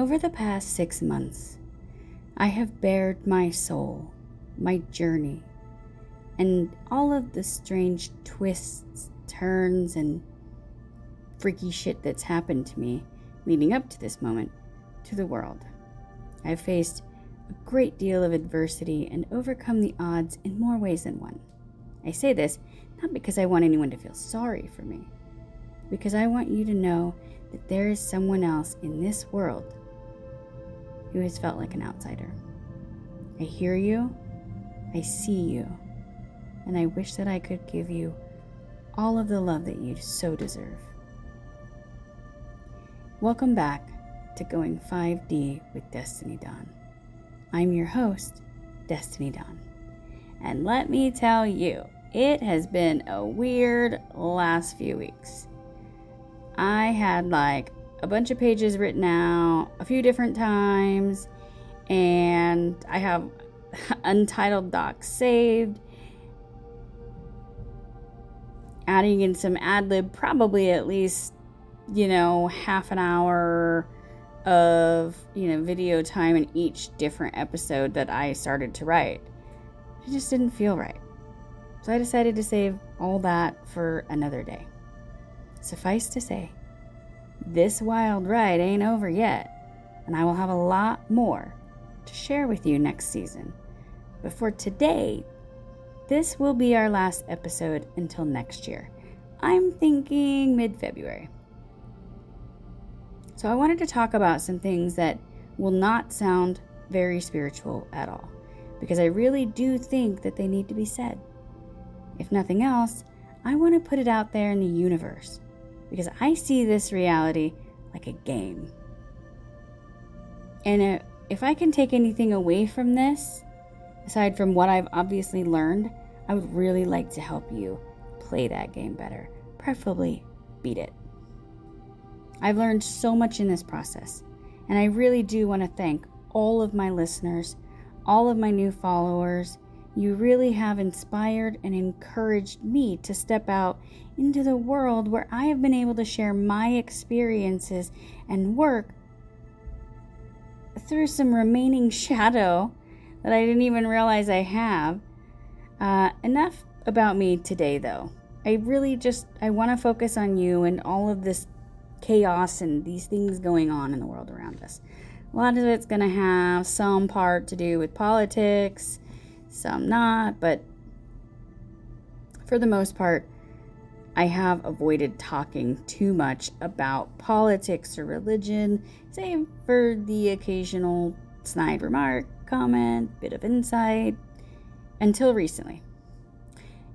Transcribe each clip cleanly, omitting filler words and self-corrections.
Over the past 6 months, I have bared my soul, my journey, and all of the strange twists, turns, and freaky shit that's happened to me leading up to this moment to the world. I've faced a great deal of adversity and overcome the odds in more ways than one. I say this not because I want anyone to feel sorry for me, because I want you to know that there is someone else in this world who has felt like an outsider. I hear you, I see you, and I wish that I could give you all of the love that you so deserve. Welcome back to Going 5D with Destiny Dawn. I'm your host, Destiny Dawn. And let me tell you, it has been a weird last few weeks. I had a bunch of pages written out a few different times, and I have untitled docs saved, adding in some ad-lib, probably at least, half an hour of, video time in each different episode that I started to write. It just didn't feel right. So I decided to save all that for another day. Suffice to say, this wild ride ain't over yet, and I will have a lot more to share with you next season. But for today, this will be our last episode until next year. I'm thinking mid-February. So I wanted to talk about some things that will not sound very spiritual at all, because I really do think that they need to be said. If nothing else, I want to put it out there in the universe, because I see this reality like a game. And if I can take anything away from this, aside from what I've obviously learned, I would really like to help you play that game better, preferably beat it. I've learned so much in this process, and I really do want to thank all of my listeners, all of my new followers. You really have inspired and encouraged me to step out into the world where I have been able to share my experiences and work through some remaining shadow that I didn't even realize I have. Enough about me today, though. I want to focus on you and all of this chaos and these things going on in the world around us. A lot of it's going to have some part to do with politics, some not, but for the most part, I have avoided talking too much about politics or religion, save for the occasional snide remark, comment, bit of insight, until recently.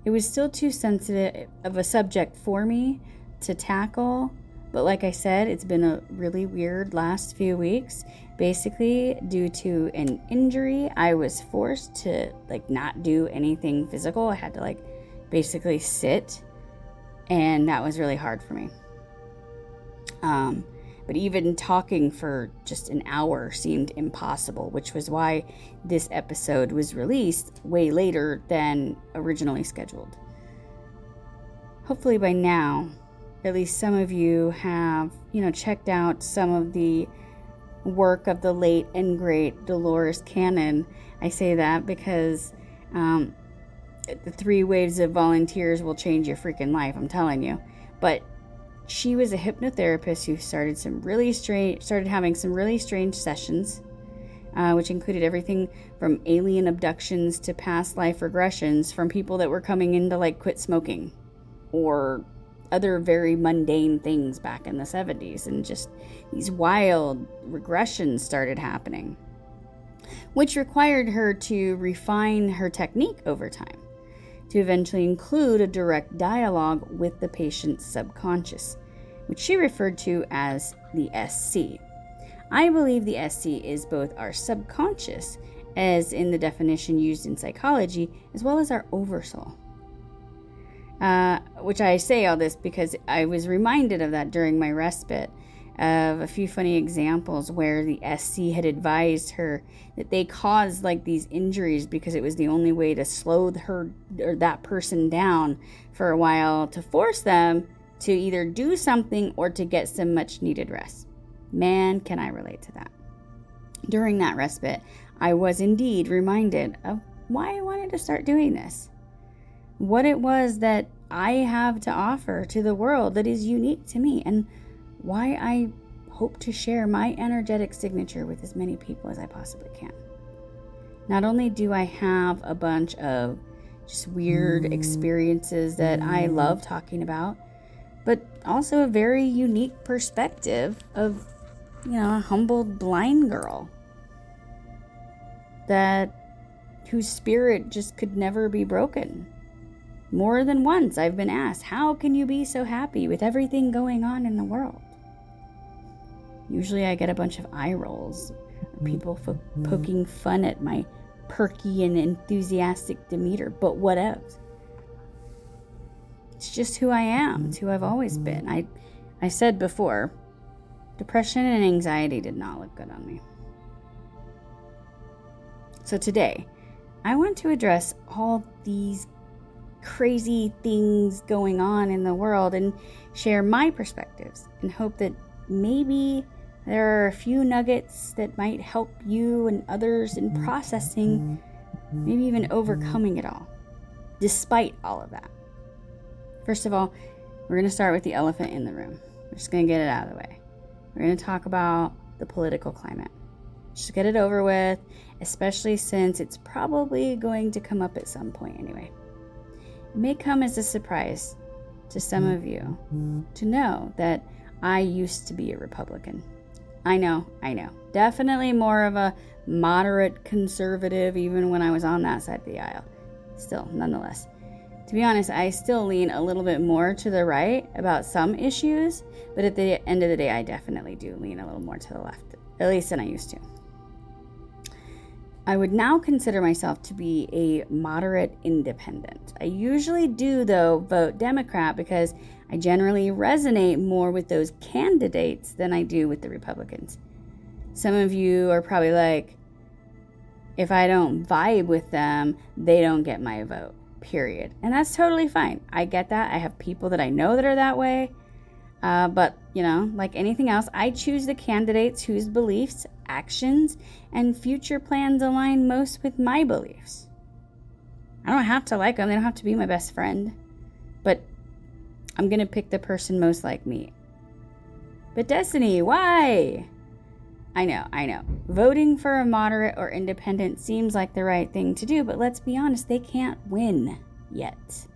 It was still too sensitive of a subject for me to tackle, but like I said, it's been a really weird last few weeks. Basically, due to an injury, I was forced to not do anything physical. I had to basically sit, and that was really hard for me. But even talking for just an hour seemed impossible, which was why this episode was released way later than originally scheduled. Hopefully by now, at least some of you have, checked out some of the work of the late and great Dolores Cannon. I say that because the 3 waves of volunteers will change your freaking life, I'm telling you. But she was a hypnotherapist who started having some really strange sessions, which included everything from alien abductions to past life regressions from people that were coming in to quit smoking or other very mundane things back in the 70s, and just these wild regressions started happening, which required her to refine her technique over time to eventually include a direct dialogue with the patient's subconscious, which she referred to as the SC. I believe the SC is both our subconscious, as in the definition used in psychology, as well as our oversoul. Which I say all this because I was reminded of that during my respite, of a few funny examples where the SC had advised her that they caused these injuries because it was the only way to slow her or that person down for a while, to force them to either do something or to get some much needed rest. Man, can I relate to that. During that respite, I was indeed reminded of why I wanted to start doing this. What it was that I have to offer to the world that is unique to me, and why I hope to share my energetic signature with as many people as I possibly can. Not only do I have a bunch of just weird experiences that I love talking about, but also a very unique perspective of, a humbled blind girl whose spirit just could never be broken. More than once I've been asked, how can you be so happy with everything going on in the world? Usually I get a bunch of eye rolls, or people poking fun at my perky and enthusiastic demeanor, but what else? It's just who I am. It's who I've always been. I said before, depression and anxiety did not look good on me. So today, I want to address all these crazy things going on in the world and share my perspectives and hope that maybe there are a few nuggets that might help you and others in processing, maybe even overcoming it all, despite all of that. First of all, we're going to start with the elephant in the room. We're just going to get it out of the way. We're going to talk about the political climate. Just get it over with, especially since it's probably going to come up at some point anyway. It may come as a surprise to some of you to know that I used to be a Republican. I know. Definitely more of a moderate conservative even when I was on that side of the aisle. Still, nonetheless. To be honest, I still lean a little bit more to the right about some issues, but at the end of the day, I definitely do lean a little more to the left, at least than I used to. I would now consider myself to be a moderate independent. I usually do, though, vote Democrat because I generally resonate more with those candidates than I do with the Republicans. Some of you are probably like, if I don't vibe with them, they don't get my vote, period. And that's totally fine. I get that. I have people that I know that are that way. But, like anything else, I choose the candidates whose beliefs, actions, and future plans align most with my beliefs. I don't have to like them. They don't have to be my best friend. But I'm going to pick the person most like me. But Destiny, why? I know. Voting for a moderate or independent seems like the right thing to do, but let's be honest, they can't win yet.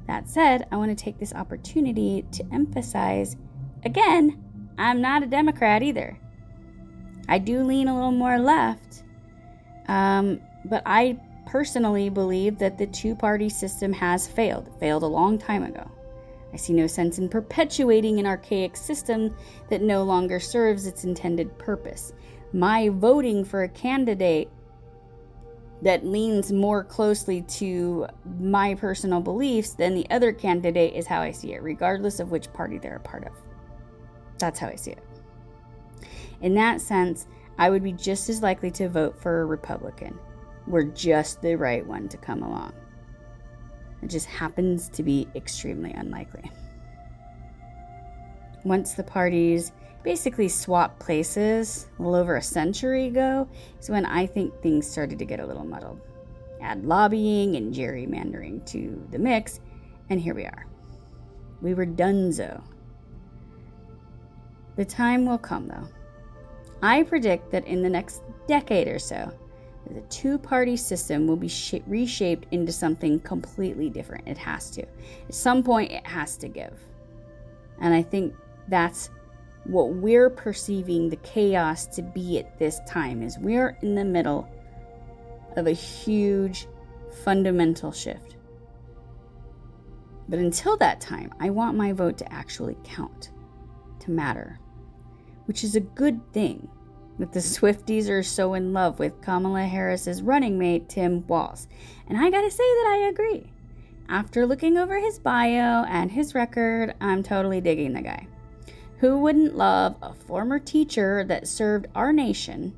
That said, I want to take this opportunity to emphasize, again, I'm not a Democrat either. I do lean a little more left, but I personally believe that the two-party system has failed. It failed a long time ago. I see no sense in perpetuating an archaic system that no longer serves its intended purpose. My voting for a candidate that leans more closely to my personal beliefs than the other candidate is how I see it, regardless of which party they're a part of. That's how I see it. In that sense, I would be just as likely to vote for a Republican. We're just the right one to come along. It just happens to be extremely unlikely. Once the parties basically swapped places a little over a century ago is when I think things started to get a little muddled. Add lobbying and gerrymandering to the mix, and here we are. We were donezo. The time will come, though. I predict that in the next decade or so, the two-party system will be reshaped into something completely different. It has to. At some point, it has to give. And I think that's what we're perceiving the chaos to be at this time, is we're in the middle of a huge fundamental shift. But until that time, I want my vote to actually count, to matter, which is a good thing that the Swifties are so in love with Kamala Harris's running mate, Tim Walz. And I gotta say that I agree. After looking over his bio and his record, I'm totally digging the guy. Who wouldn't love a former teacher that served our nation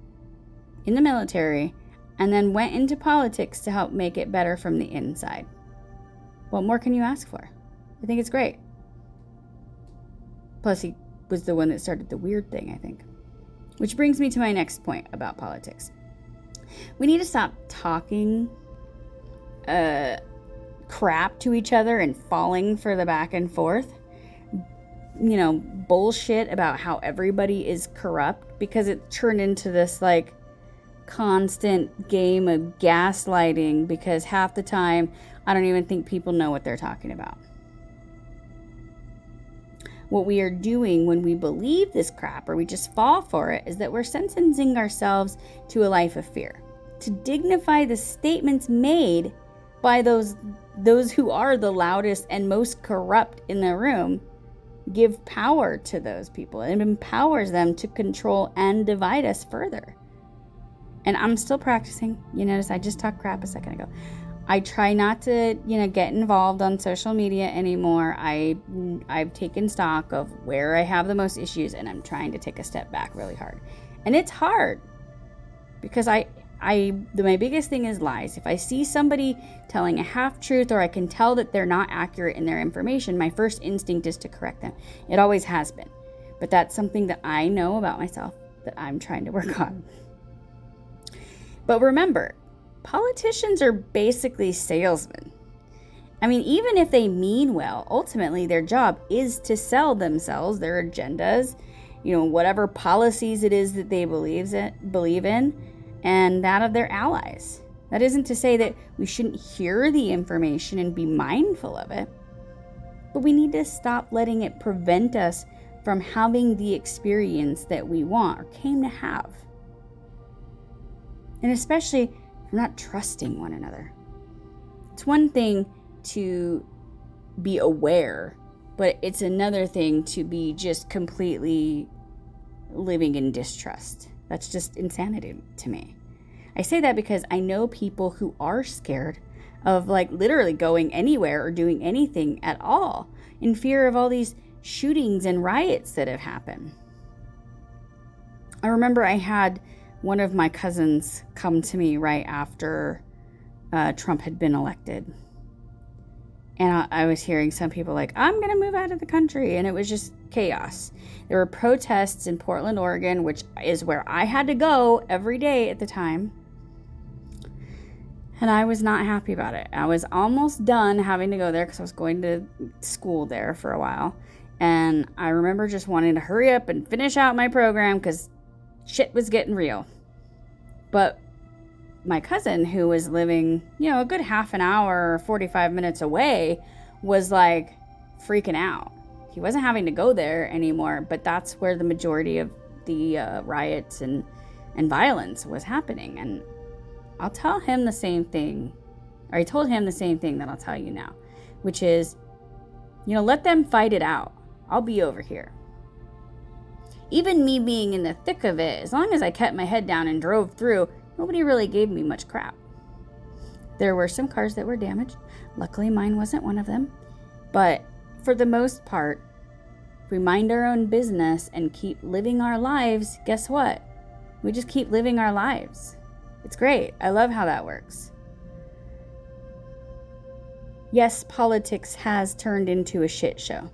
in the military and then went into politics to help make it better from the inside? What more can you ask for? I think it's great. Plus, he was the one that started the weird thing, I think. Which brings me to my next point about politics. We need to stop talking crap to each other and falling for the back and forth. Bullshit about how everybody is corrupt, because it turned into this like constant game of gaslighting, because half the time I don't even think people know what they're talking about. What we are doing when we believe this crap or we just fall for it is that we're sentencing ourselves to a life of fear. To dignify the statements made by those who are the loudest and most corrupt in the room, give power to those people. It empowers them to control and divide us further. And I'm still practicing. You notice I just talked crap a second ago. I try not to, get involved on social media anymore. I've taken stock of where I have the most issues, and I'm trying to take a step back really hard. And it's hard because my biggest thing is lies. If I see somebody telling a half truth, or I can tell that they're not accurate in their information, my first instinct is to correct them. It always has been. But that's something that I know about myself that I'm trying to work on. But remember, politicians are basically salesmen. I mean, even if they mean well, ultimately their job is to sell themselves, their agendas, whatever policies it is that they believe in, and that of their allies. That isn't to say that we shouldn't hear the information and be mindful of it, but we need to stop letting it prevent us from having the experience that we want or came to have. And especially from not trusting one another. It's one thing to be aware, but it's another thing to be just completely living in distrust. That's just insanity to me. I say that because I know people who are scared of literally going anywhere or doing anything at all in fear of all these shootings and riots that have happened. I remember I had one of my cousins come to me right after Trump had been elected. And I was hearing some people I'm going to move out of the country. And it was just chaos. There were protests in Portland, Oregon, which is where I had to go every day at the time. And I was not happy about it. I was almost done having to go there because I was going to school there for a while. And I remember just wanting to hurry up and finish out my program because shit was getting real. But my cousin, who was living, a good half an hour, 45 minutes away, was freaking out. He wasn't having to go there anymore, but that's where the majority of the riots and violence was happening. And I'll tell him the same thing, or I told him the same thing that I'll tell you now, which is, let them fight it out. I'll be over here. Even me being in the thick of it, as long as I kept my head down and drove through, nobody really gave me much crap. There were some cars that were damaged. Luckily, mine wasn't one of them. But for the most part, if we mind our own business and keep living our lives, guess what? We just keep living our lives. It's great. I love how that works. Yes, politics has turned into a shit show.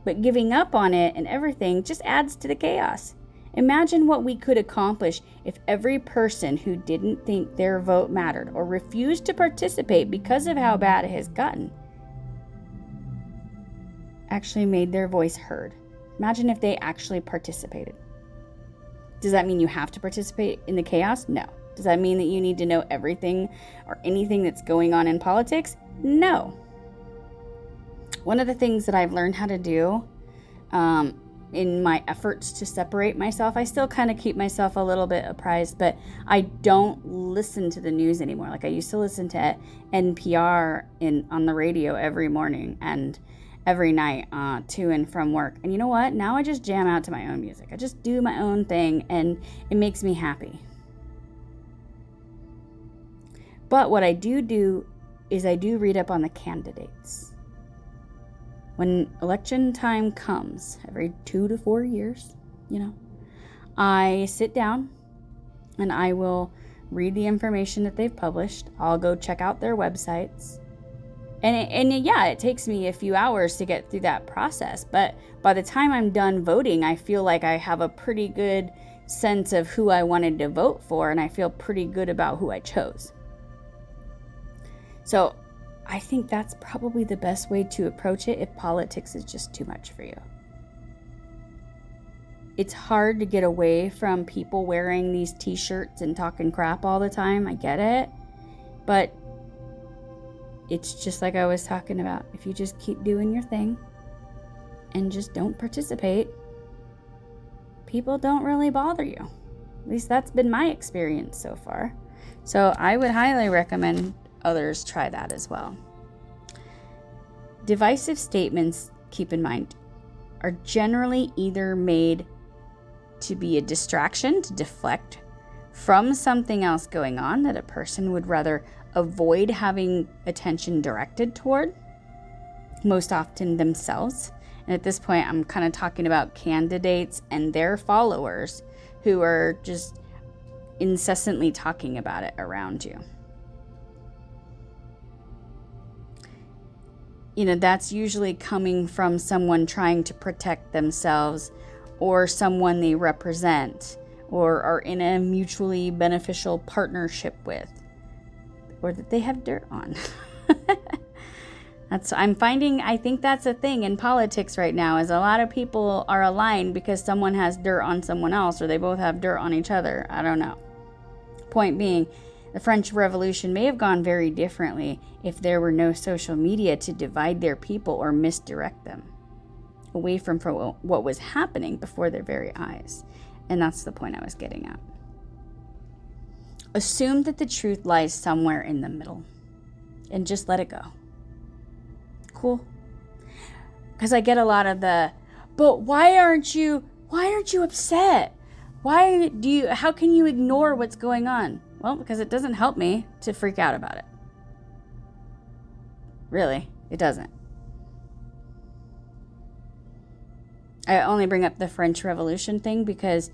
But giving up on it and everything just adds to the chaos. Imagine what we could accomplish if every person who didn't think their vote mattered or refused to participate because of how bad it has gotten actually made their voice heard. Imagine if they actually participated. Does that mean you have to participate in the chaos? No. Does that mean that you need to know everything or anything that's going on in politics? No. One of the things that I've learned how to do in my efforts to separate myself, I still kind of keep myself a little bit apprised, but I don't listen to the news anymore. I used to listen to NPR on the radio every morning and every night to and from work. And you know what? Now I just jam out to my own music. I just do my own thing, and it makes me happy. But what I do is I do read up on the candidates. When election time comes, every 2 to 4 years, I sit down and I will read the information that they've published. I'll go check out their websites. And yeah, it takes me a few hours to get through that process. But by the time I'm done voting, I feel like I have a pretty good sense of who I wanted to vote for, and I feel pretty good about who I chose. So I think that's probably the best way to approach it if politics is just too much for you. It's hard to get away from people wearing these t-shirts and talking crap all the time. I get it. But it's just like I was talking about. If you just keep doing your thing and just don't participate, people don't really bother you. At least that's been my experience so far. So I would highly recommend others try that as well. Divisive statements, keep in mind, are generally either made to be a distraction, to deflect from something else going on that a person would rather avoid having attention directed toward, most often themselves. And at this point, I'm kind of talking about candidates and their followers who are just incessantly talking about it around you. You know, that's usually coming from someone trying to protect themselves or someone they represent or are in a mutually beneficial partnership with, or that they have dirt on. I think that's a thing in politics right now, is a lot of people are aligned because someone has dirt on someone else, or they both have dirt on each other. I don't know. Point being, the French Revolution may have gone very differently if there were no social media to divide their people or misdirect them away from what was happening before their very eyes. And that's the point I was getting at. Assume that the truth lies somewhere in the middle and just let it go. Cool? Because I get a lot of but why aren't you upset? How can you ignore what's going on? Well, because it doesn't help me to freak out about it. Really, it doesn't. I only bring up the French Revolution thing because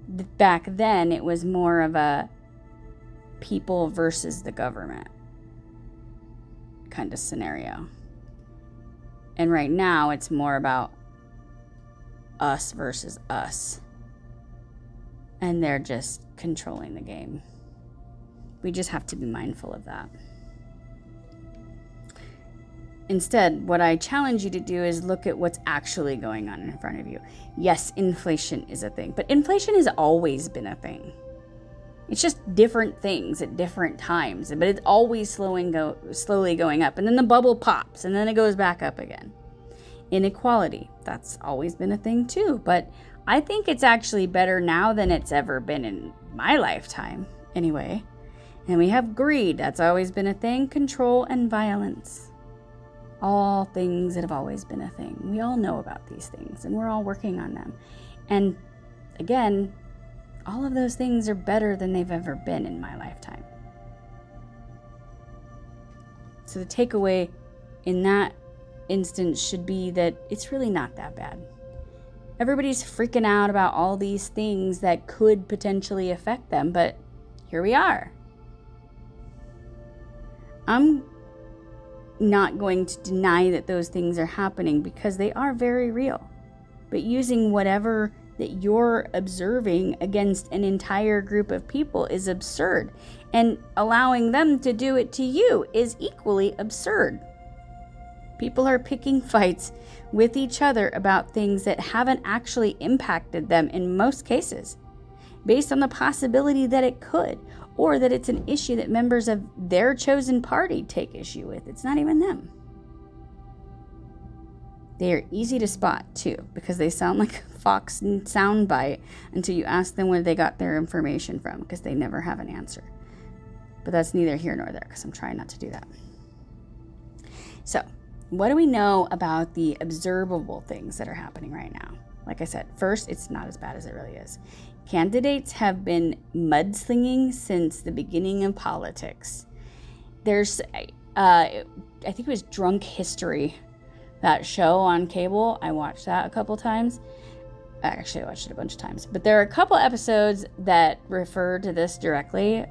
back then it was more of a people versus the government kind of scenario. And right now it's more about us versus us. And they're just controlling the game. We just have to be mindful of that. Instead, what I challenge you to do is look at what's actually going on in front of you. Yes, inflation is a thing, but inflation has always been a thing. It's just different things at different times, but it's always slowly going up. And then the bubble pops, and then it goes back up again. Inequality, that's always been a thing too, but I think it's actually better now than it's ever been in my lifetime, anyway. And we have greed, that's always been a thing, control and violence. All things that have always been a thing. We all know about these things, and we're all working on them. And again, all of those things are better than they've ever been in my lifetime. So the takeaway in that instance should be that it's really not that bad. Everybody's freaking out about all these things that could potentially affect them, but here we are. I'm not going to deny that those things are happening because they are very real. But using whatever that you're observing against an entire group of people is absurd. And allowing them to do it to you is equally absurd. People are picking fights with each other about things that haven't actually impacted them in most cases, based on the possibility that it could, or that it's an issue that members of their chosen party take issue with. It's not even them. They are easy to spot, too, because they sound like a Fox soundbite until you ask them where they got their information from, because they never have an answer. But that's neither here nor there, because I'm trying not to do that. So, what do we know about the observable things that are happening right now? Like I said, first, it's not as bad as it really is. Candidates have been mudslinging since the beginning of politics. There's, I think it was Drunk History, that show on cable. I watched that a couple times. Actually, I watched it a bunch of times. But there are a couple episodes that refer to this directly.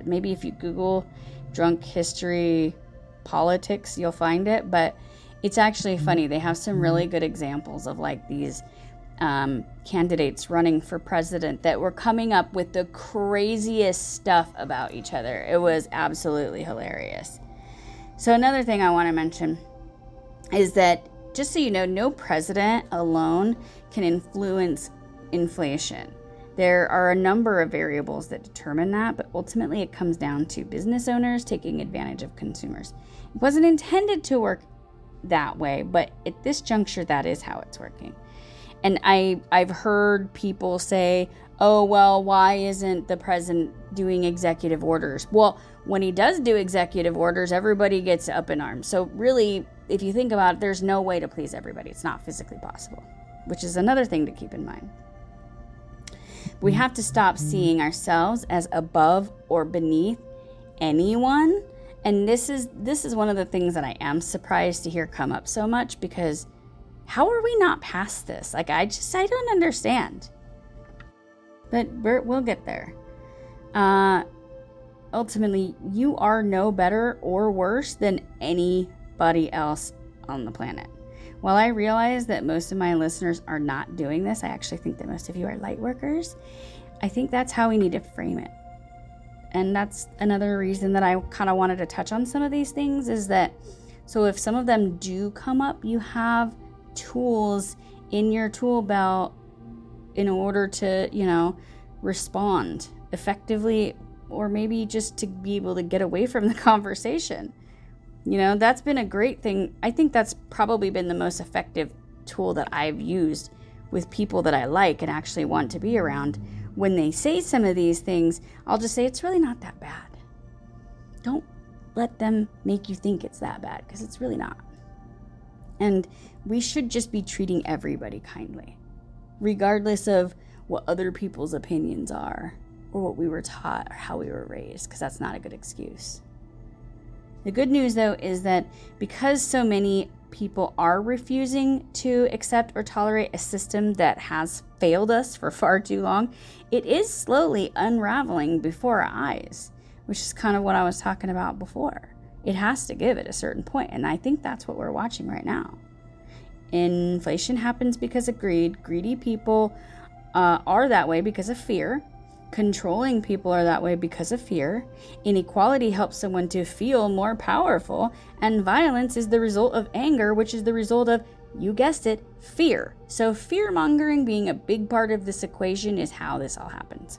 Maybe if you Google Drunk History politics, you'll find it, but it's actually funny. They have some really good examples of like these candidates running for president that were coming up with the craziest stuff about each other. It was absolutely hilarious. So another thing I want to mention is that, just so you know, no president alone can influence inflation. There are a number of variables that determine that, but ultimately it comes down to business owners taking advantage of consumers. It wasn't intended to work that way, but at this juncture, that is how it's working. And I've heard people say, oh, well, why isn't the president doing executive orders? Well, when he does do executive orders, everybody gets up in arms. So really, if you think about it, there's no way to please everybody. It's not physically possible, which is another thing to keep in mind. We have to stop seeing ourselves as above or beneath anyone. And this is one of the things that I am surprised to hear come up so much, because how are we not past this? Like, I don't understand. But we'll get there. Ultimately, you are no better or worse than anybody else on the planet. While I realize that most of my listeners are not doing this, I actually think that most of you are light workers. I think that's how we need to frame it. And that's another reason that I kind of wanted to touch on some of these things, is that, so if some of them do come up, you have tools in your tool belt in order to, respond effectively, or maybe just to be able to get away from the conversation. That's been a great thing. I think that's probably been the most effective tool that I've used with people that I like and actually want to be around. When they say some of these things, I'll just say, it's really not that bad. Don't let them make you think it's that bad, because it's really not. And we should just be treating everybody kindly, regardless of what other people's opinions are, or what we were taught, or how we were raised, because that's not a good excuse. The good news, though, is that because so many people are refusing to accept or tolerate a system that has failed us for far too long, it is slowly unraveling before our eyes, which is kind of what I was talking about before. It has to give at a certain point, and I think that's what we're watching right now. Inflation happens because of greed. Greedy people are that way because of fear. Controlling people are that way because of fear. Inequality helps someone to feel more powerful, and violence is the result of anger, which is the result of, you guessed it, fear. So fear-mongering being a big part of this equation is how this all happens.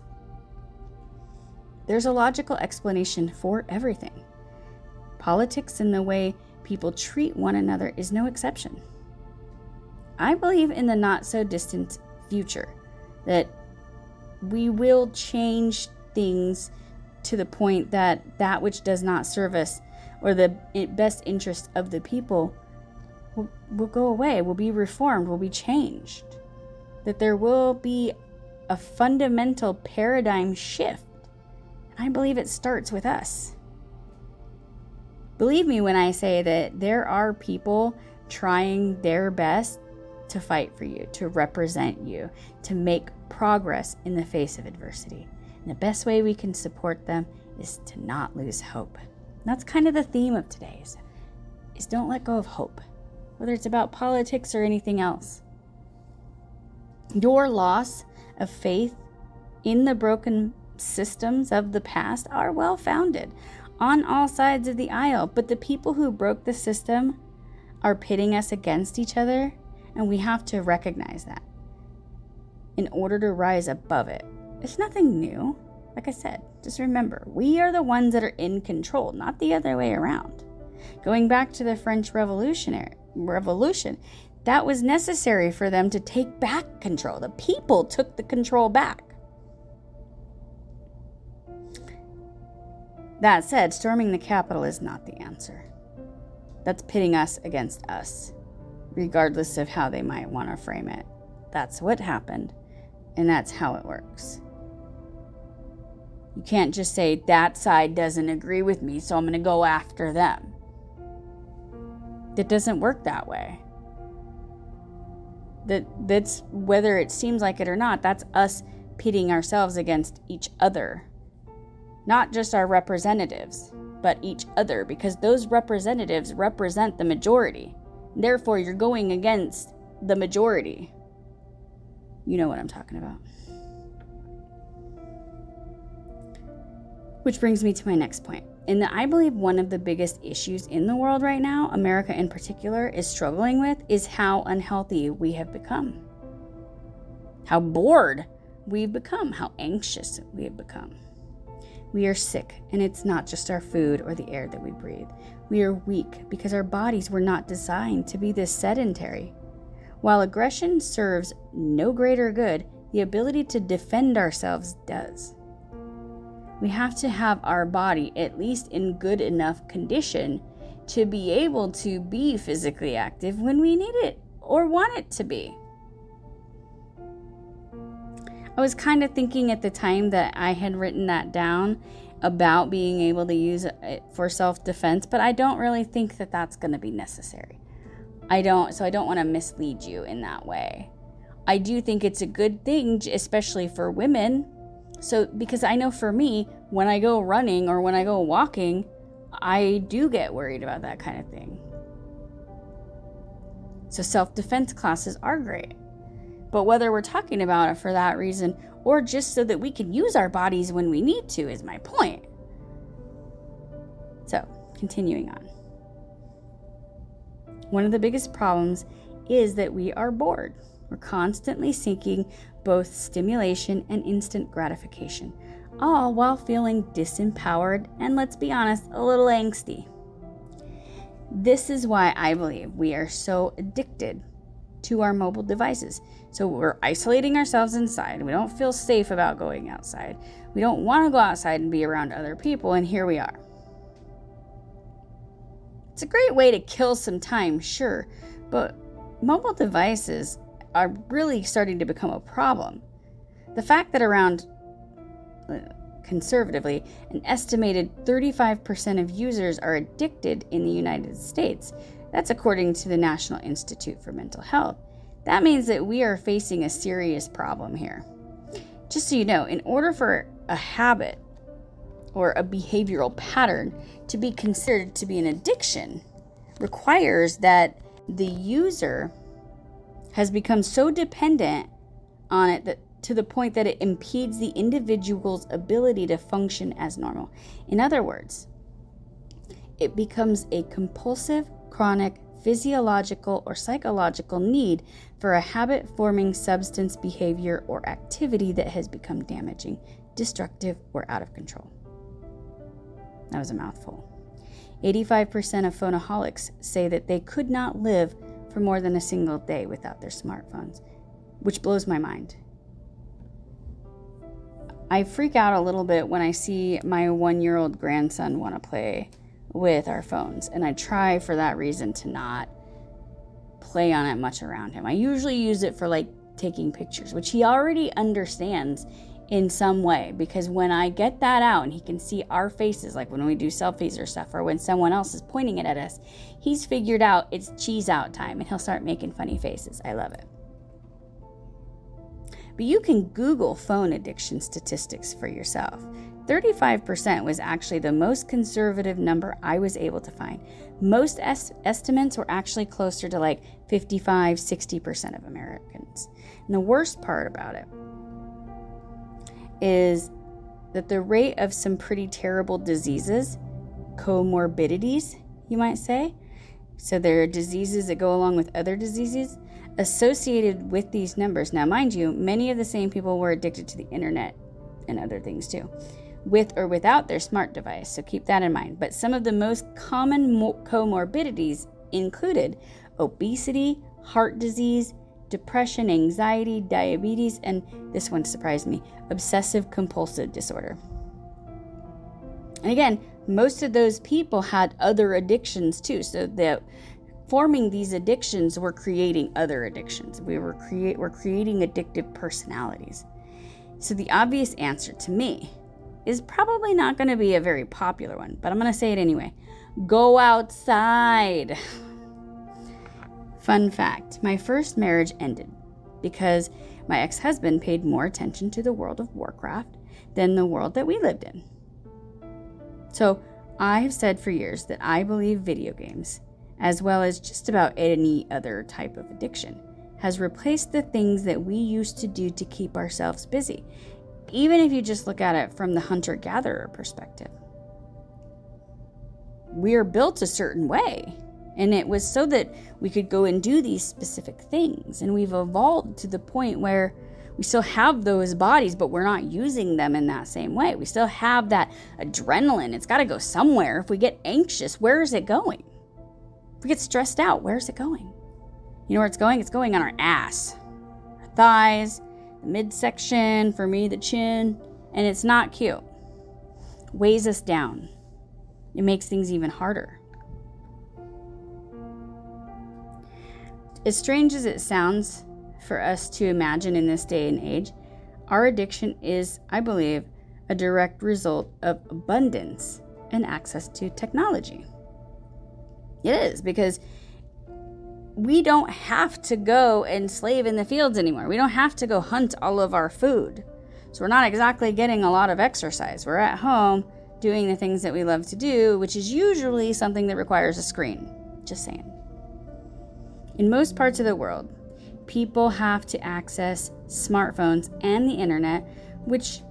There's a logical explanation for everything. Politics and the way people treat one another is no exception. I believe in the not-so-distant future that we will change things to the point that that which does not serve us or the best interest of the people will go away, will be reformed, will be changed. That there will be a fundamental paradigm shift. And I believe it starts with us. Believe me when I say that there are people trying their best to fight for you, to represent you, to make progress in the face of adversity. And the best way we can support them is to not lose hope. And that's kind of the theme of today's, is don't let go of hope, whether it's about politics or anything else. Your loss of faith in the broken systems of the past are well-founded on all sides of the aisle, but the people who broke the system are pitting us against each other, and we have to recognize that in order to rise above it. It's nothing new. Like I said, just remember, we are the ones that are in control, not the other way around. Going back to the French Revolution, that was necessary for them to take back control. The people took the control back. That said, storming the Capitol is not the answer. That's pitting us against us, regardless of how they might want to frame it. That's what happened, and that's how it works. You can't just say, that side doesn't agree with me, so I'm going to go after them. It doesn't work that way. That's, whether it seems like it or not, that's us pitting ourselves against each other. Not just our representatives, but each other, because those representatives represent the majority. Therefore, you're going against the majority. You know what I'm talking about. Which brings me to my next point. And that I believe one of the biggest issues in the world right now, America in particular, is struggling with, is how unhealthy we have become. How bored we've become, how anxious we have become. We are sick, and it's not just our food or the air that we breathe. We are weak because our bodies were not designed to be this sedentary. While aggression serves no greater good, the ability to defend ourselves does. We have to have our body at least in good enough condition to be able to be physically active when we need it or want it to be. I was kind of thinking at the time that I had written that down about being able to use it for self-defense, but I don't really think that that's going to be necessary. I don't want to mislead you in that way. I do think it's a good thing, especially for women. So, because I know for me, when I go running or when I go walking, I do get worried about that kind of thing. So self-defense classes are great. But whether we're talking about it for that reason or just so that we can use our bodies when we need to is my point. So, continuing on. One of the biggest problems is that we are bored. We're constantly seeking both stimulation and instant gratification, all while feeling disempowered and, let's be honest, a little angsty. This is why I believe we are so addicted to our mobile devices. So we're isolating ourselves inside. We don't feel safe about going outside. We don't want to go outside and be around other people, and here we are. It's a great way to kill some time, sure, but mobile devices are really starting to become a problem. The fact that around, conservatively, an estimated 35% of users are addicted in the United States, that's according to the National Institute for Mental Health. That means that we are facing a serious problem here. Just so you know, in order for a habit or a behavioral pattern to be considered to be an addiction, requires that the user has become so dependent on it that to the point that it impedes the individual's ability to function as normal. In other words, it becomes a compulsive, chronic, physiological, or psychological need for a habit-forming substance, behavior, or activity that has become damaging, destructive, or out of control. That was a mouthful. 85% of phoneaholics say that they could not live for more than a single day without their smartphones, which blows my mind. I freak out a little bit when I see my 1-year-old grandson want to play with our phones, and I try for that reason to not play on it much around him. I usually use it for like taking pictures, which he already understands in some way, because when I get that out and he can see our faces, like when we do selfies or stuff, or when someone else is pointing it at us, he's figured out it's cheese out time and he'll start making funny faces. I love it. But you can Google phone addiction statistics for yourself. 35% was actually the most conservative number I was able to find. Most estimates were actually closer to like 55, 60% of Americans. And the worst part about it is that the rate of some pretty terrible diseases, comorbidities, you might say, so there are diseases that go along with other diseases associated with these numbers. Now, mind you, many of the same people were addicted to the internet and other things too, with or without their smart device, so keep that in mind. But some of the most common comorbidities included obesity, heart disease, depression, anxiety, diabetes, and this one surprised me, obsessive compulsive disorder. And again, most of those people had other addictions too, so that forming these addictions were creating other addictions. We're creating addictive personalities. So the obvious answer to me is probably not going to be a very popular one, but I'm going to say it anyway. Go outside. Fun fact, my first marriage ended because my ex-husband paid more attention to the World of Warcraft than the world that we lived in. So I have said for years that I believe video games, as well as just about any other type of addiction, has replaced the things that we used to do to keep ourselves busy, even if you just look at it from the hunter-gatherer perspective. We are built a certain way, and it was so that we could go and do these specific things, and we've evolved to the point where we still have those bodies, but we're not using them in that same way. We still have that adrenaline. It's got to go somewhere. If we get anxious, where is it going? If we get stressed out, where is it going? You know where it's going? It's going on our ass, our thighs, the midsection, for me, the chin, and it's not cute. It weighs us down. It makes things even harder. As strange as it sounds for us to imagine in this day and age, our addiction is, I believe, a direct result of abundance and access to technology. It is, because we don't have to go and slave in the fields anymore. We don't have to go hunt all of our food. So we're not exactly getting a lot of exercise. We're at home doing the things that we love to do, which is usually something that requires a screen. Just saying. In most parts of the world, people have to access smartphones and the internet, which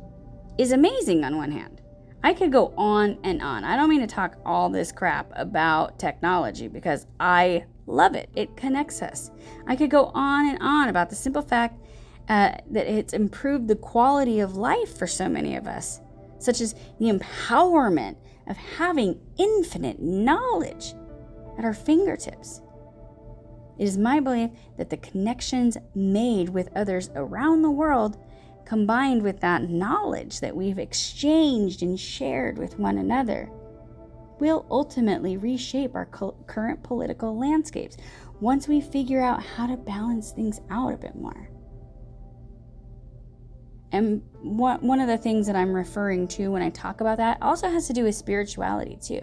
is amazing on one hand. I could go on and on. I don't mean to talk all this crap about technology because I love it. It connects us. I could go on and on about the simple fact that it's improved the quality of life for so many of us, such as the empowerment of having infinite knowledge at our fingertips. It is my belief that the connections made with others around the world, combined with that knowledge that we've exchanged and shared with one another, will ultimately reshape our current political landscapes once we figure out how to balance things out a bit more. And one of the things that I'm referring to when I talk about that also has to do with spirituality too,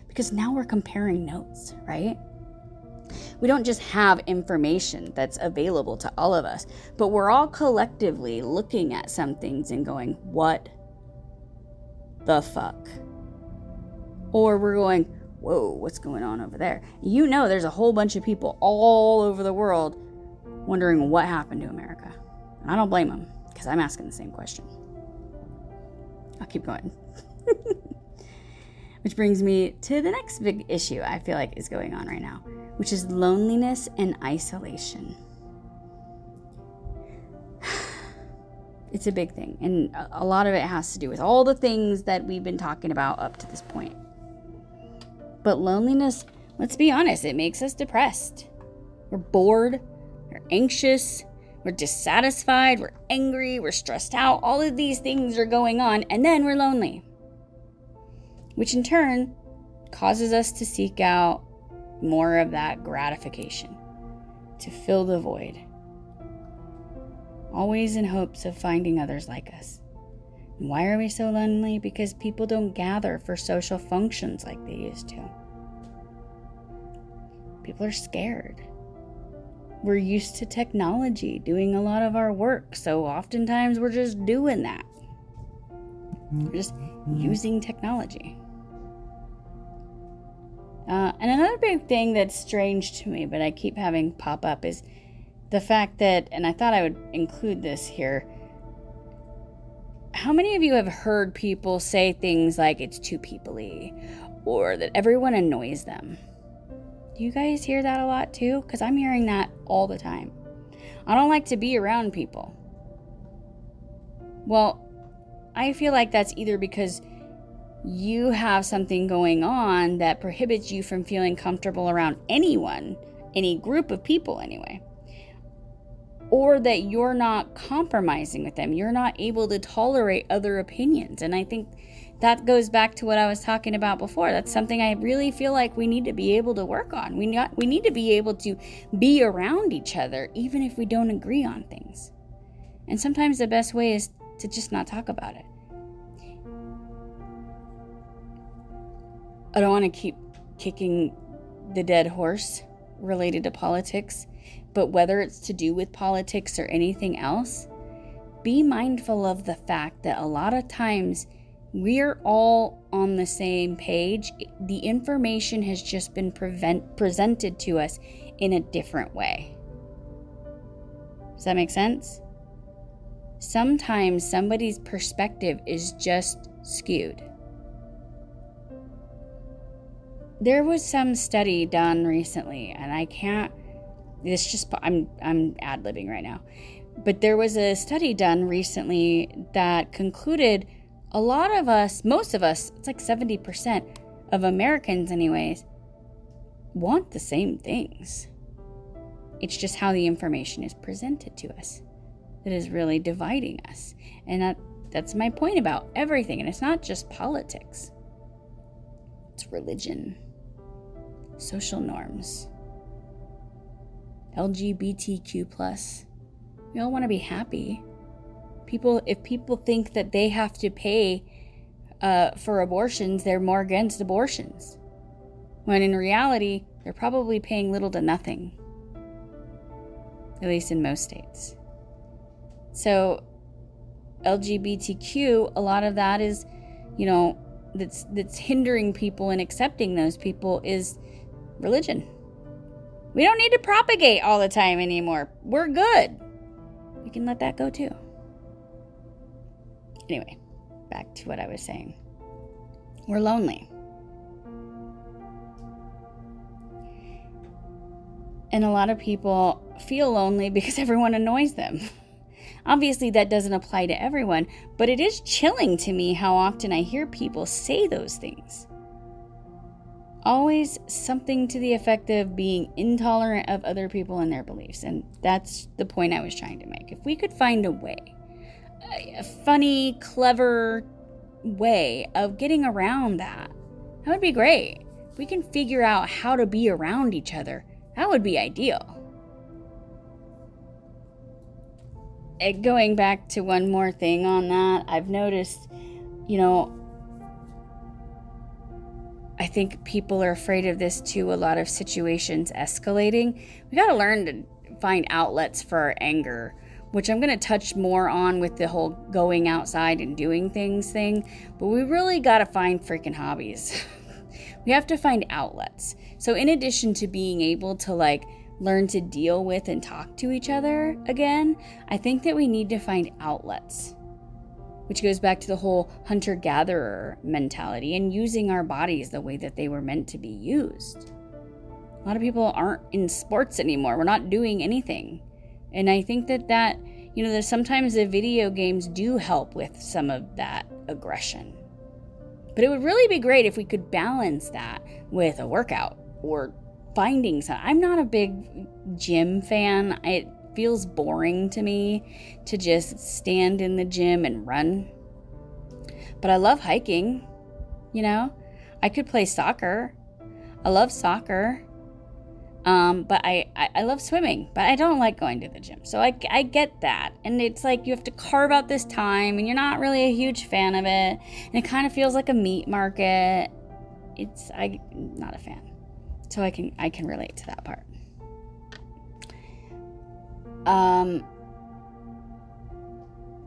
because now we're comparing notes, right? We don't just have information that's available to all of us, but we're all collectively looking at some things and going, what the fuck? Or we're going, whoa, what's going on over there? You know, there's a whole bunch of people all over the world wondering what happened to America. And I don't blame them, because I'm asking the same question. I'll keep going. Which brings me to the next big issue I feel like is going on right now, which is loneliness and isolation. It's a big thing, and a lot of it has to do with all the things that we've been talking about up to this point. But loneliness, let's be honest, it makes us depressed. We're bored, we're anxious, we're dissatisfied, we're angry, we're stressed out. All of these things are going on, and then we're lonely, which in turn causes us to seek out more of that gratification, to fill the void, always in hopes of finding others like us. And why are we so lonely? Because people don't gather for social functions like they used to. People are scared. We're used to technology doing a lot of our work, so oftentimes we're just doing that. We're just using technology. And another big thing that's strange to me, but I keep having pop up, is the fact that, and I thought I would include this here, how many of you have heard people say things like it's too people-y, or that everyone annoys them? Do you guys hear that a lot too? Because I'm hearing that all the time. I don't like to be around people. Well, I feel like that's either because you have something going on that prohibits you from feeling comfortable around anyone, any group of people anyway, or that you're not compromising with them. You're not able to tolerate other opinions. And I think that goes back to what I was talking about before. That's something I really feel like we need to be able to work on. We need to be able to be around each other, even if we don't agree on things. And sometimes the best way is to just not talk about it. I don't want to keep kicking the dead horse related to politics, but whether it's to do with politics or anything else, be mindful of the fact that a lot of times We're all on the same page. The information has just been presented to us in a different way. Does that make sense? Sometimes somebody's perspective is just skewed. There was some study done recently, and I'm ad-libbing right now. But there was a study done recently that concluded a lot of us, most of us, it's like 70% of Americans anyways, want the same things. It's just how the information is presented to us that is really dividing us. And that's my point about everything. And it's not just politics. It's religion, social norms, LGBTQ+. We all want to be happy. If people think that they have to pay for abortions, they're more against abortions. When in reality, they're probably paying little to nothing. At least in most states. So LGBTQ, a lot of that is, that's hindering people in accepting those people is religion. We don't need to propagate all the time anymore. We're good. We can let that go too. Anyway, back to what I was saying. We're lonely. And a lot of people feel lonely because everyone annoys them. Obviously, that doesn't apply to everyone, but it is chilling to me how often I hear people say those things. Always something to the effect of being intolerant of other people and their beliefs. And that's the point I was trying to make. If we could find a way, a funny, clever way of getting around that would be great. If we can figure out how to be around each other, that would be ideal. Going back to one more thing on that, I've noticed, I think people are afraid of this too, a lot of situations escalating. We got to learn to find outlets for our anger, which I'm going to touch more on with the whole going outside and doing things thing. But we really got to find freaking hobbies. We have to find outlets. So in addition to being able to learn to deal with and talk to each other again, I think that we need to find outlets, which goes back to the whole hunter-gatherer mentality and using our bodies the way that they were meant to be used. A lot of people aren't in sports anymore. We're not doing anything. And I think that there's sometimes the video games do help with some of that aggression. But it would really be great if we could balance that with a workout or finding some. I'm not a big gym fan. It feels boring to me to just stand in the gym and run. But I love hiking, I could play soccer. I love soccer. But I love swimming, but I don't like going to the gym. So I get that. And it's like you have to carve out this time and you're not really a huge fan of it. And it kind of feels like a meat market. I'm not a fan. So I can relate to that part.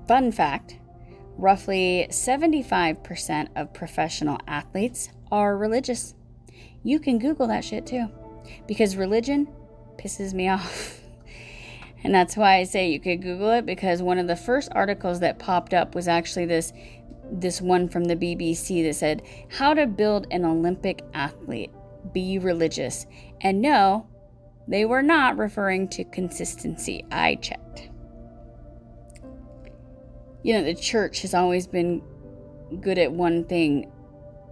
Fun fact, roughly 75% of professional athletes are religious. You can Google that shit too, because religion pisses me off. And that's why I say you could Google it, because one of the first articles that popped up was actually this one from the BBC that said, how to build an Olympic athlete, be religious. And no, they were not referring to consistency. I checked. The church has always been good at one thing,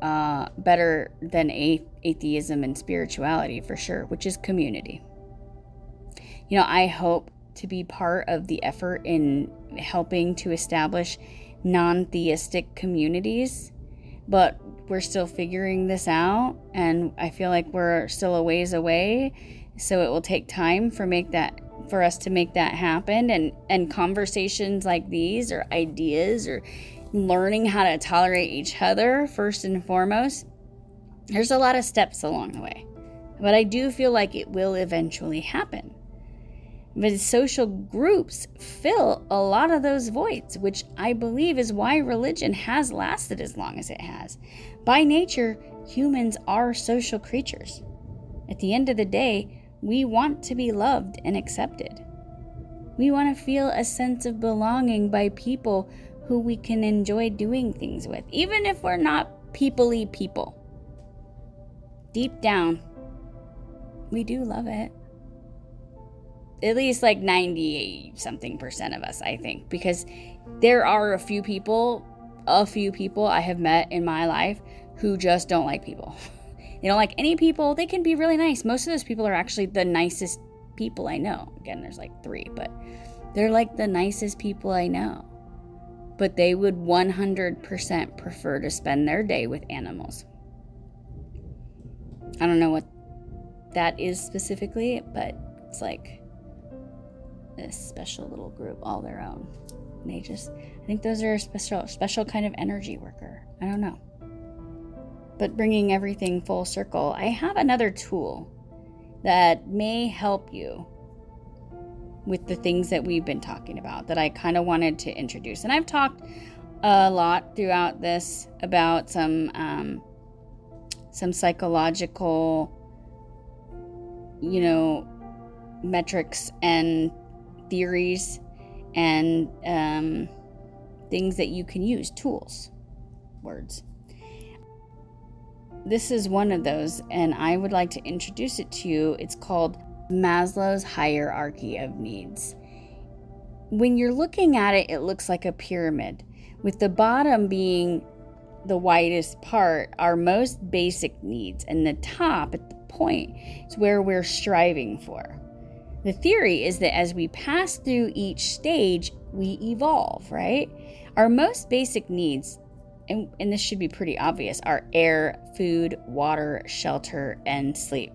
better than atheism and spirituality for sure, which is community. I hope to be part of the effort in helping to establish non-theistic communities, but we're still figuring this out, and I feel like we're still a ways away, so it will take time for us to make that happen, and conversations like these, or ideas, or learning how to tolerate each other first and foremost. There's a lot of steps along the way, but I do feel like it will eventually happen. But social groups fill a lot of those voids, which I believe is why religion has lasted as long as it has. By nature, humans are social creatures. At the end of the day, we want to be loved and accepted. We want to feel a sense of belonging by people who we can enjoy doing things with, even if we're not people-y people. Deep down, we do love it. At least like 90-something% of us, I think, because there are a few people I have met in my life who just don't like people. They don't like any people. They can be really nice. Most of those people are actually the nicest people I know. Again, there's like 3, but they're like the nicest people I know. But they would 100% prefer to spend their day with animals. I don't know what that is specifically, but it's like this special little group all their own. I think those are a special kind of energy worker. I don't know. But bringing everything full circle, I have another tool that may help you with the things that we've been talking about that I kind of wanted to introduce. And I've talked a lot throughout this about some psychological, metrics and theories and things that you can use, tools, words. This is one of those, and I would like to introduce it to you. It's called Maslow's hierarchy of needs. When you're looking at it, it looks like a pyramid, with the bottom being the widest part, our most basic needs, and the top at the point is where we're striving for. The theory is that as we pass through each stage, we evolve, right? Our most basic needs, and this should be pretty obvious, are air, food, water, shelter, and sleep.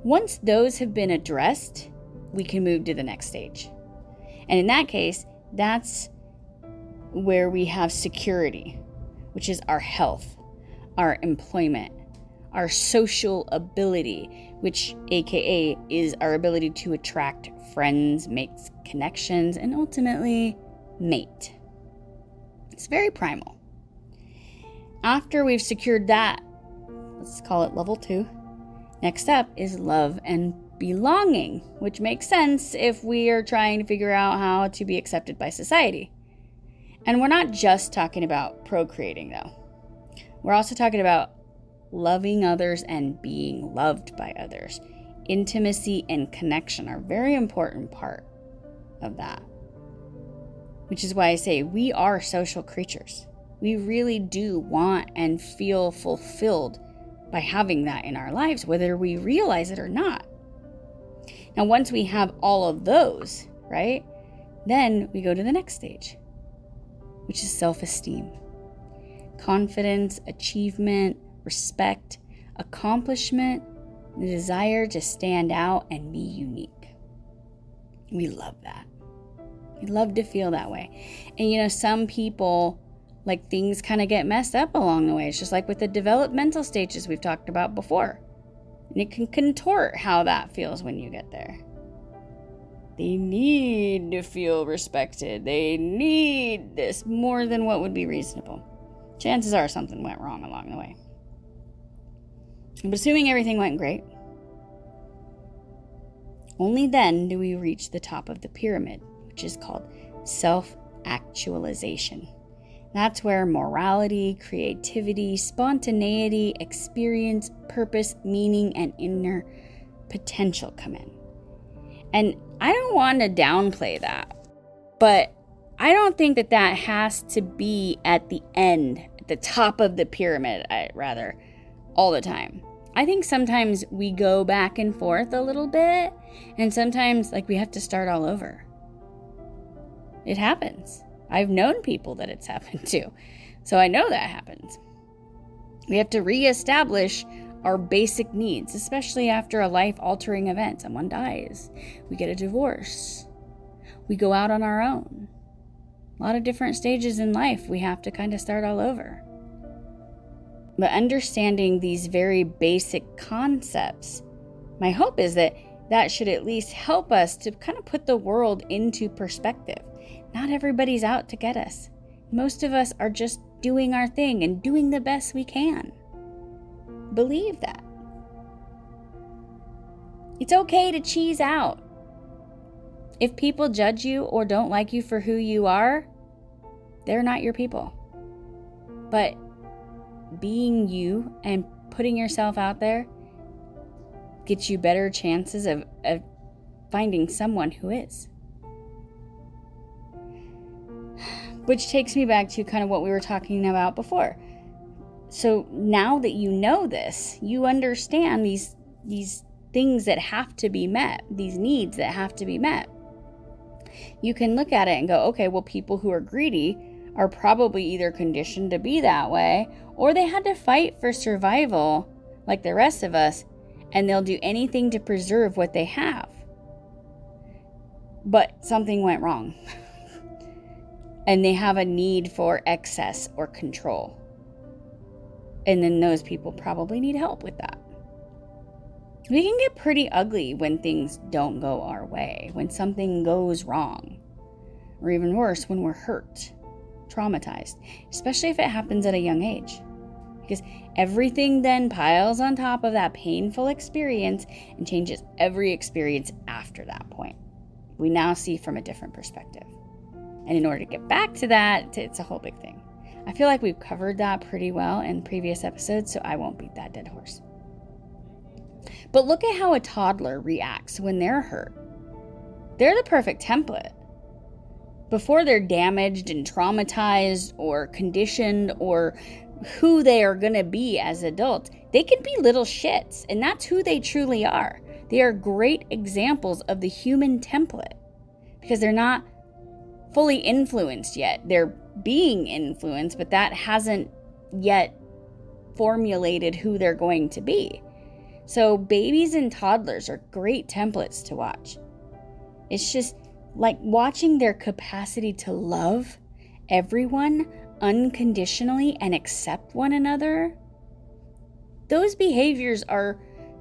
Once those have been addressed, we can move to the next stage. And in that case, that's where we have security, which is our health, our employment, our social ability, which AKA is our ability to attract friends, make connections, and ultimately mate. It's very primal. After we've secured that, let's call it level 2, next up is love and belonging, which makes sense if we are trying to figure out how to be accepted by society. And we're not just talking about procreating, though. We're also talking about loving others and being loved by others. Intimacy and connection are a very important part of that. Which is why I say we are social creatures. We really do want and feel fulfilled by having that in our lives, whether we realize it or not. Now, once we have all of those, right, then we go to the next stage, which is self-esteem. Confidence, achievement, respect, accomplishment, the desire to stand out and be unique. We love that. We love to feel that way. And some people, like, things kind of get messed up along the way. It's just like with the developmental stages we've talked about before. And it can contort how that feels when you get there. They need to feel respected. They need this more than what would be reasonable. Chances are something went wrong along the way. But assuming everything went great, only then do we reach the top of the pyramid, which is called self-actualization. That's where morality, creativity, spontaneity, experience, purpose, meaning, and inner potential come in. And I don't want to downplay that, but I don't think that has to be at the end, at the top of the pyramid, all the time. I think sometimes we go back and forth a little bit, and sometimes we have to start all over. It happens. I've known people that it's happened to, so I know that happens. We have to reestablish our basic needs, especially after a life-altering event. Someone dies, we get a divorce, we go out on our own. A lot of different stages in life, we have to kind of start all over. But understanding these very basic concepts, my hope is that that should at least help us to kind of put the world into perspective. Not everybody's out to get us. Most of us are just doing our thing and doing the best we can. Believe that. It's okay to cheese out. If people judge you or don't like you for who you are, they're not your people. But being you and putting yourself out there gets you better chances of finding someone who is. Which takes me back to kind of what we were talking about before. So now that you know this, you understand these things that have to be met, these needs that have to be met. You can look at it and go, okay, well, people who are greedy are probably either conditioned to be that way, or they had to fight for survival like the rest of us, and they'll do anything to preserve what they have. But something went wrong. And they have a need for excess or control. And then those people probably need help with that. We can get pretty ugly when things don't go our way, when something goes wrong, or even worse, when we're hurt, traumatized, especially if it happens at a young age. Because everything then piles on top of that painful experience and changes every experience after that point. We now see from a different perspective. And in order to get back to that, it's a whole big thing. I feel like we've covered that pretty well in previous episodes, so I won't beat that dead horse. But look at how a toddler reacts when they're hurt. They're the perfect template. Before they're damaged and traumatized or conditioned or who they are going to be as adults, they can be little shits, and that's who they truly are. They are great examples of the human template because they're not fully influenced yet. They're being influenced, but that hasn't yet formulated who they're going to be. So babies and toddlers are great templates to watch. It's just like watching their capacity to love everyone unconditionally and accept one another. Those behaviors are,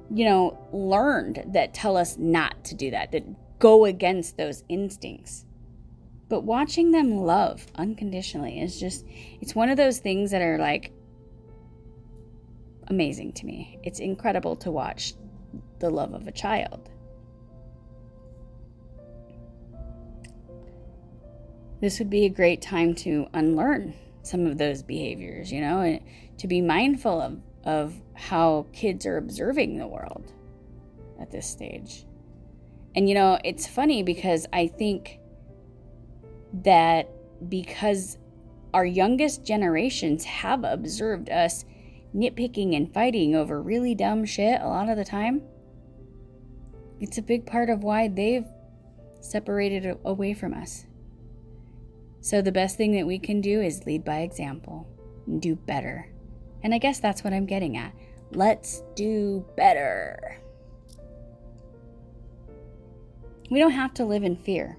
learned that tell us not to do that go against those instincts. But watching them love unconditionally it's one of those things that are like amazing to me. It's incredible to watch the love of a child. This would be a great time to unlearn some of those behaviors, and to be mindful of how kids are observing the world at this stage. And, it's funny because I think that because our youngest generations have observed us nitpicking and fighting over really dumb shit a lot of the time, it's a big part of why they've separated away from us. So the best thing that we can do is lead by example and do better. And I guess that's what I'm getting at. Let's do better. We don't have to live in fear,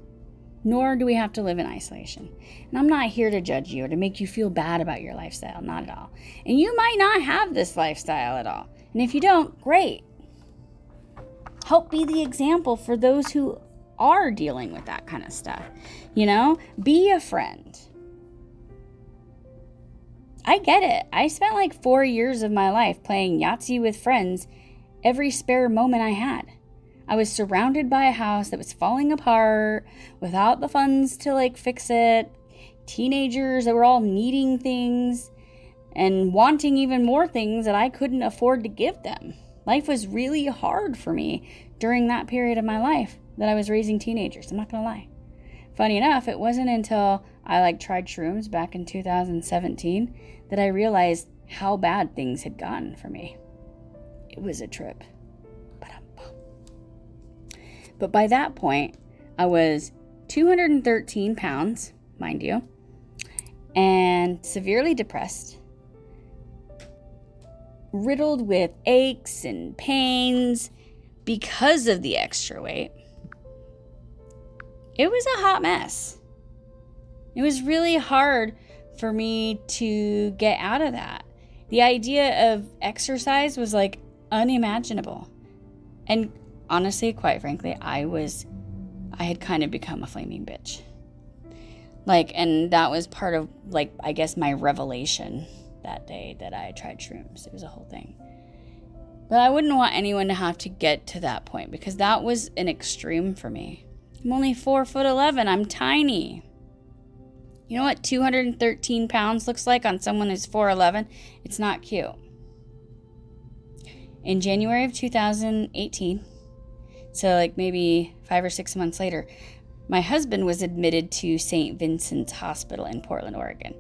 nor do we have to live in isolation. And I'm not here to judge you or to make you feel bad about your lifestyle, not at all. And you might not have this lifestyle at all. And if you don't, great. Help be the example for those who are dealing with that kind of stuff. Be a friend. I get it. I spent like 4 years of my life playing Yahtzee with friends every spare moment I had. I was surrounded by a house that was falling apart without the funds to fix it. Teenagers that were all needing things and wanting even more things that I couldn't afford to give them. Life was really hard for me during that period of my life that I was raising teenagers. I'm not going to lie. Funny enough, it wasn't until I tried shrooms back in 2017 that I realized how bad things had gotten for me. It was a trip. But by that point, I was 213 pounds, mind you, and severely depressed, riddled with aches and pains because of the extra weight. It was a hot mess. It was really hard for me to get out of that. The idea of exercise was unimaginable. And honestly, quite frankly, I had kind of become a flaming bitch. Like, and that was part of, like, I guess my revelation that day that I tried shrooms. It was a whole thing. But I wouldn't want anyone to have to get to that point, because that was an extreme for me. I'm only 4'11". I'm tiny. You know what 213 pounds looks like on someone who's 4'11"? It's not cute. In January of 2018, so like maybe 5 or 6 months later, my husband was admitted to St. Vincent's Hospital in Portland, Oregon,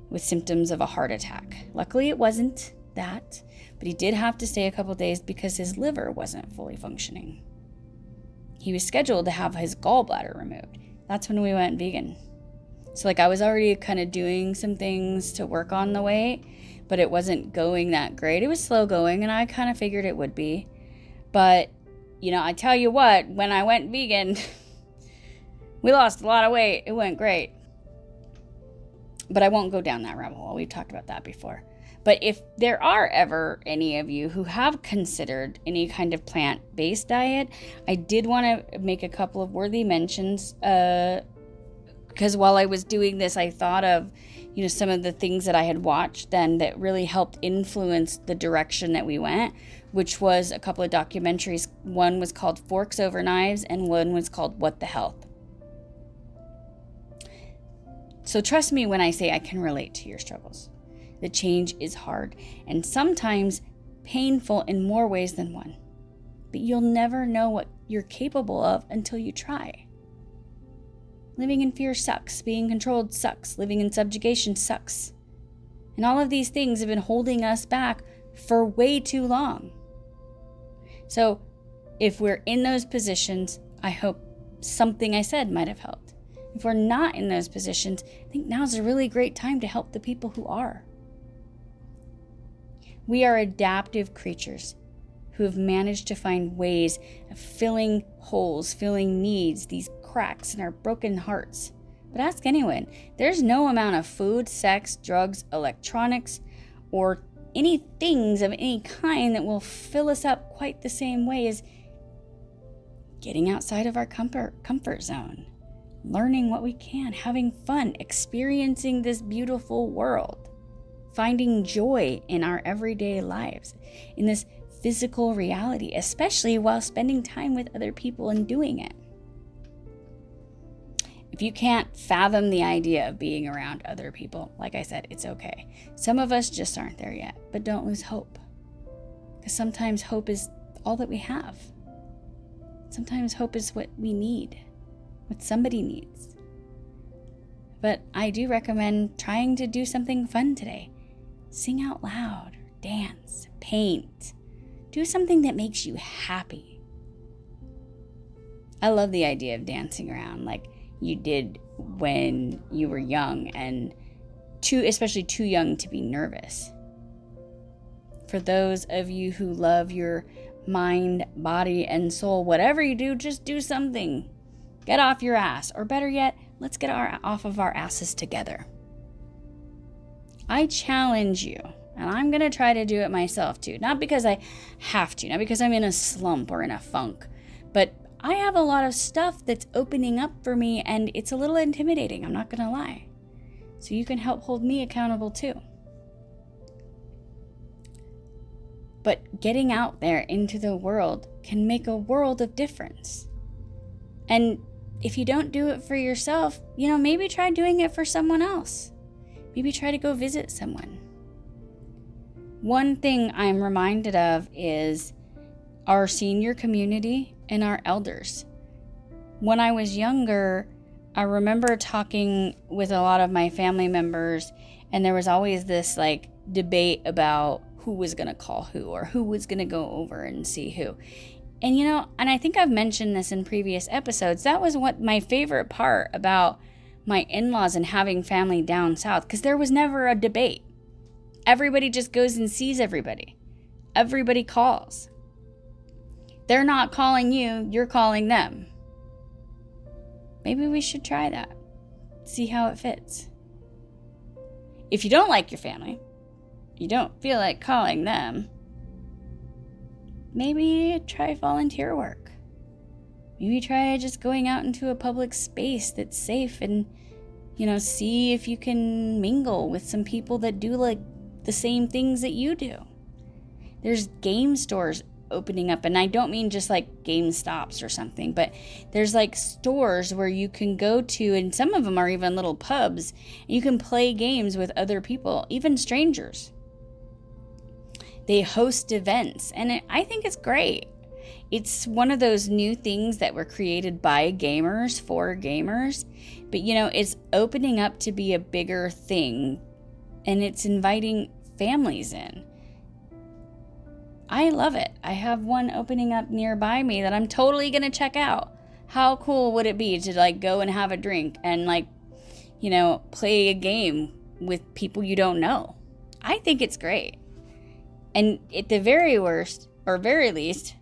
with symptoms of a heart attack. Luckily, it wasn't that, but he did have to stay a couple days because his liver wasn't fully functioning. He was scheduled to have his gallbladder removed. That's when we went vegan. So like I was already kind of doing some things to work on the weight, but it wasn't going that great. It was slow going, and I kind of figured it would be. But, you know, I tell you what, when I went vegan, we lost a lot of weight. It went great. But I won't go down that rabbit hole. We've talked about that before. But if there are ever any of you who have considered any kind of plant-based diet, I did want to make a couple of worthy mentions, because while I was doing this, I thought of, you know, some of the things that I had watched then that really helped influence the direction that we went, which was a couple of documentaries. One was called Forks Over Knives, and one was called What the Health. So trust me when I say I can relate to your struggles. The change is hard and sometimes painful in more ways than one. But you'll never know what you're capable of until you try. Living in fear sucks. Being controlled sucks. Living in subjugation sucks. And all of these things have been holding us back for way too long. So if we're in those positions, I hope something I said might have helped. If we're not in those positions, I think now's a really great time to help the people who are. We are adaptive creatures who have managed to find ways of filling holes, filling needs, these cracks in our broken hearts. But ask anyone, there's no amount of food, sex, drugs, electronics, or any things of any kind that will fill us up quite the same way as getting outside of our comfort zone, learning what we can, having fun, experiencing this beautiful world, finding joy in our everyday lives, in this physical reality, especially while spending time with other people and doing it. If you can't fathom the idea of being around other people, like I said, it's okay. Some of us just aren't there yet, but don't lose hope. Because sometimes hope is all that we have. Sometimes hope is what we need, what somebody needs. But I do recommend trying to do something fun today. Sing out loud, dance, paint. Do something that makes you happy. I love the idea of dancing around like you did when you were young, and especially too young to be nervous. For those of you who love your mind, body, and soul, whatever you do, just do something. Get off your ass, or better yet, let's get off of our asses together. I challenge you, and I'm going to try to do it myself too. Not because I have to, not because I'm in a slump or in a funk, but I have a lot of stuff that's opening up for me, and it's a little intimidating, I'm not going to lie. So you can help hold me accountable too. But getting out there into the world can make a world of difference. And if you don't do it for yourself, maybe try doing it for someone else. Maybe try to go visit someone. One thing I'm reminded of is our senior community and our elders. When I was younger, I remember talking with a lot of my family members, and there was always this debate about who was going to call who, or who was going to go over and see who. And and I think I've mentioned this in previous episodes, that was what my favorite part about my in-laws and having family down south, because there was never a debate. Everybody just goes and sees everybody. Everybody calls. They're not calling you, you're calling them. Maybe we should try that. See how it fits. If you don't like your family, you don't feel like calling them, maybe try volunteer work. Maybe try just going out into a public space that's safe and, see if you can mingle with some people that do like the same things that you do. There's game stores opening up, and I don't mean just like GameStops or something, but there's like stores where you can go to, and some of them are even little pubs, and you can play games with other people, even strangers. They host events, and I think it's great. It's one of those new things that were created by gamers for gamers, but it's opening up to be a bigger thing, and it's inviting families in. I love it. I have one opening up nearby me that I'm totally going to check out. How cool would it be to like go and have a drink and play a game with people you don't know? I think it's great. And at the very worst, or very least,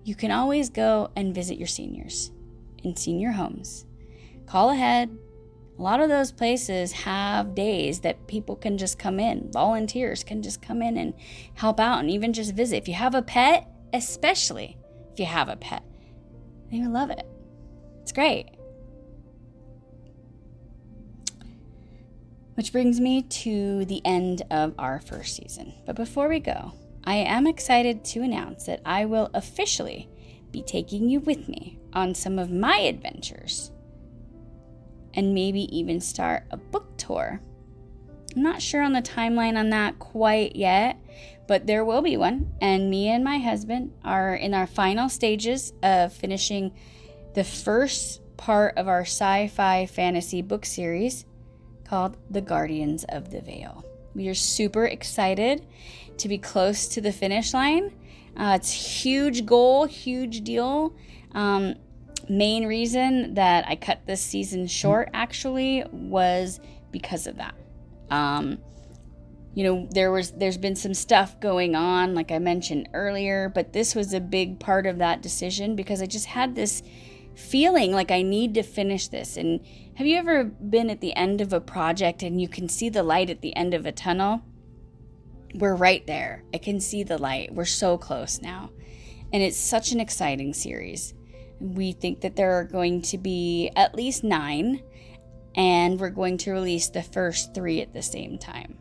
you can always go and visit your seniors in senior homes. Call ahead. A lot of those places have days that people can just come in. Volunteers can just come in and help out and even just visit. If you have a pet, especially if you have a pet, they would love it. It's great. Which brings me to the end of our first season. But before we go, I am excited to announce that I will officially be taking you with me on some of my adventures, and maybe even start a book tour. I'm not sure on the timeline on that quite yet, but there will be one. And me and my husband are in our final stages of finishing the first part of our sci-fi fantasy book series called The Guardians of the Veil. We are super excited to be close to the finish line. It's a huge goal, huge deal. Main reason that I cut this season short actually was because of that. There's been some stuff going on, like I mentioned earlier, but this was a big part of that decision because I just had this feeling like I need to finish this. And have you ever been at the end of a project and you can see the light at the end of a tunnel? We're right there. I can see the light. We're so close now. And it's such an exciting series. We think that there are going to be at least 9, and we're going to release the first 3 at the same time.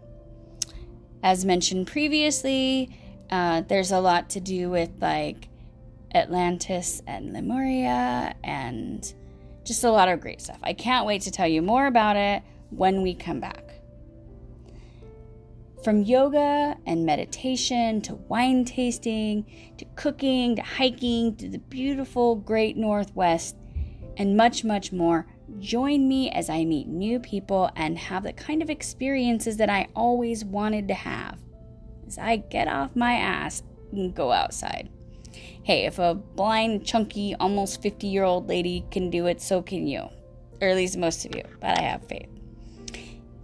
As mentioned previously, there's a lot to do with like Atlantis and Lemuria and just a lot of great stuff. I can't wait to tell you more about it when we come back. From yoga and meditation to wine tasting to cooking to hiking to the beautiful Great Northwest and much, much more, join me as I meet new people and have the kind of experiences that I always wanted to have as I get off my ass and go outside. Hey, if a blind, chunky, almost 50-year-old lady can do it, so can you. Or at least most of you, but I have faith.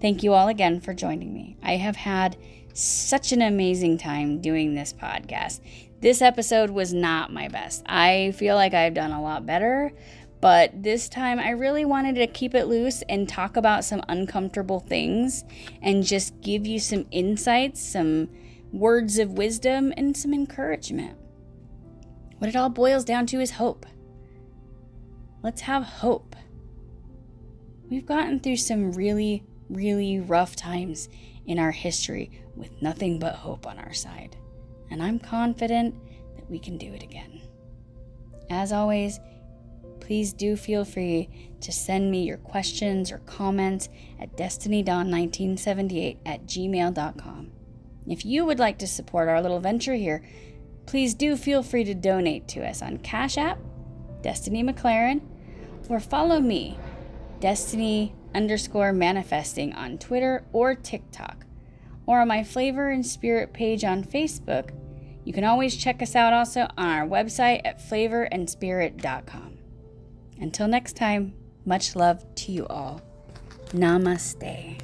Thank you all again for joining me. I have had such an amazing time doing this podcast. This episode was not my best. I feel like I've done a lot better, but this time I really wanted to keep it loose and talk about some uncomfortable things and just give you some insights, some words of wisdom, and some encouragement. What it all boils down to is hope. Let's have hope. We've gotten through some really rough times in our history with nothing but hope on our side. And I'm confident that we can do it again. As always, please do feel free to send me your questions or comments at destinydawn1978@gmail.com. If you would like to support our little venture here, please do feel free to donate to us on Cash App, Destiny McLaren, or follow me, Destiny_manifesting on Twitter or TikTok, or on my Flavor and Spirit page on Facebook. You can always check us out also on our website at flavorandspirit.com. Until next time, much love to you all. Namaste.